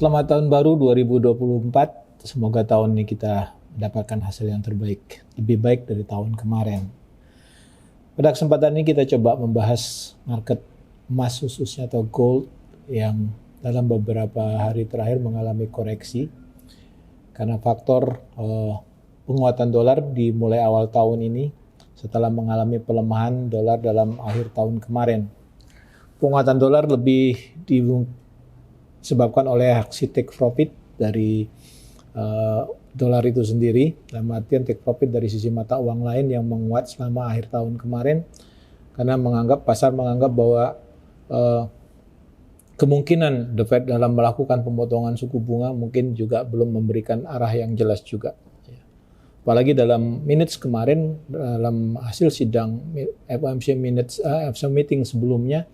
Selamat tahun baru 2024. Semoga tahun ini kita mendapatkan hasil yang terbaik, lebih baik dari tahun kemarin. Pada kesempatan ini kita coba membahas market emas khususnya atau gold yang dalam beberapa hari terakhir mengalami koreksi karena faktor penguatan dolar dimulai awal tahun ini setelah mengalami pelemahan dolar dalam akhir tahun kemarin. Penguatan dolar lebih disebabkan oleh aksi take profit dari dolar itu sendiri, dalam artian take profit dari sisi mata uang lain yang menguat selama akhir tahun kemarin karena pasar menganggap bahwa kemungkinan The Fed dalam melakukan pemotongan suku bunga mungkin juga belum memberikan arah yang jelas juga. Apalagi dalam minutes kemarin, dalam hasil sidang FOMC meeting sebelumnya,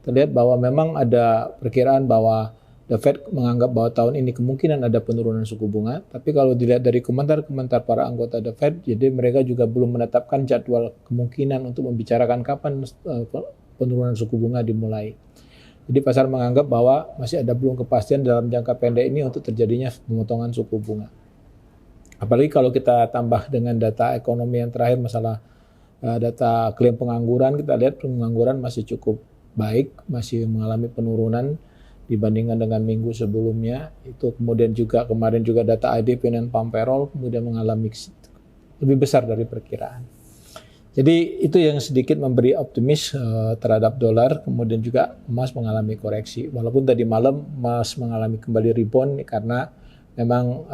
terlihat bahwa memang ada perkiraan bahwa The Fed menganggap bahwa tahun ini kemungkinan ada penurunan suku bunga. Tapi kalau dilihat dari komentar-komentar para anggota The Fed, jadi mereka juga belum menetapkan jadwal kemungkinan untuk membicarakan kapan penurunan suku bunga dimulai. Jadi pasar menganggap bahwa masih ada belum kepastian dalam jangka pendek ini untuk terjadinya pemotongan suku bunga. Apalagi kalau kita tambah dengan data ekonomi yang terakhir, masalah data klaim pengangguran, kita lihat pengangguran masih cukup baik, masih mengalami penurunan dibandingkan dengan minggu sebelumnya. Itu kemudian juga kemarin juga data IDP dan pump payroll kemudian mengalami lebih besar dari perkiraan. Jadi itu yang sedikit memberi optimis terhadap dolar. Kemudian juga emas mengalami koreksi. Walaupun tadi malam emas mengalami kembali rebound karena memang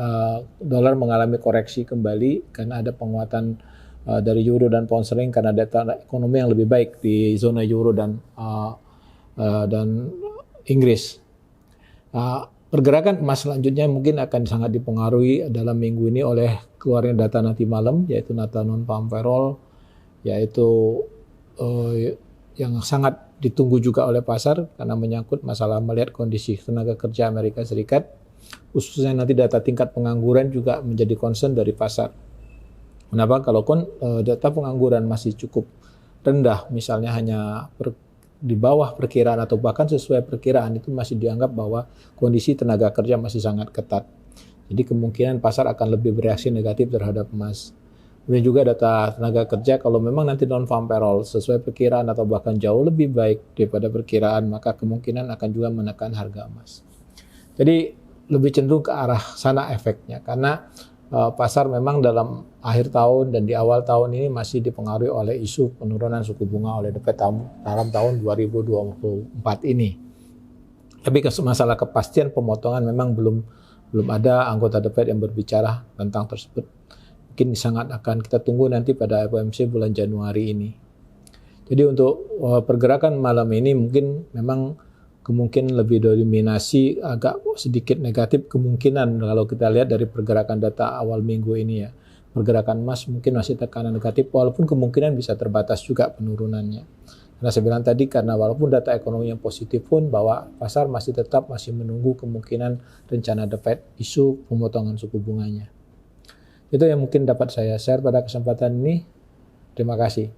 dolar mengalami koreksi kembali karena ada penguatan dari euro dan pound sterling karena data ekonomi yang lebih baik di zona euro dan Inggris. Pergerakan emas selanjutnya mungkin akan sangat dipengaruhi dalam minggu ini oleh keluarnya data nanti malam, yaitu data non-farm payroll, yaitu yang sangat ditunggu juga oleh pasar karena menyangkut masalah melihat kondisi tenaga kerja Amerika Serikat. Khususnya nanti data tingkat pengangguran juga menjadi concern dari pasar. Kenapa? Kalau data pengangguran masih cukup rendah, misalnya hanya di bawah perkiraan atau bahkan sesuai perkiraan, itu masih dianggap bahwa kondisi tenaga kerja masih sangat ketat. Jadi kemungkinan pasar akan lebih bereaksi negatif terhadap emas. Kemudian juga data tenaga kerja kalau memang nanti non-farm payroll sesuai perkiraan atau bahkan jauh lebih baik daripada perkiraan, maka kemungkinan akan juga menekan harga emas. Jadi lebih cenderung ke arah sana efeknya karena pasar memang dalam akhir tahun dan di awal tahun ini masih dipengaruhi oleh isu penurunan suku bunga oleh The Fed dalam tahun 2024 ini. Tapi masalah kepastian pemotongan memang belum ada anggota The Fed yang berbicara tentang tersebut. Mungkin sangat akan kita tunggu nanti pada FOMC bulan Januari ini. Jadi untuk pergerakan malam ini mungkin memang kemungkinan lebih dominasi agak sedikit negatif kemungkinan kalau kita lihat dari pergerakan data awal minggu ini ya. Pergerakan emas mungkin masih tekanan negatif walaupun kemungkinan bisa terbatas juga penurunannya. Karena saya bilang tadi karena walaupun data ekonomi yang positif pun bahwa pasar masih menunggu kemungkinan rencana The Fed isu pemotongan suku bunganya. Itu yang mungkin dapat saya share pada kesempatan ini. Terima kasih.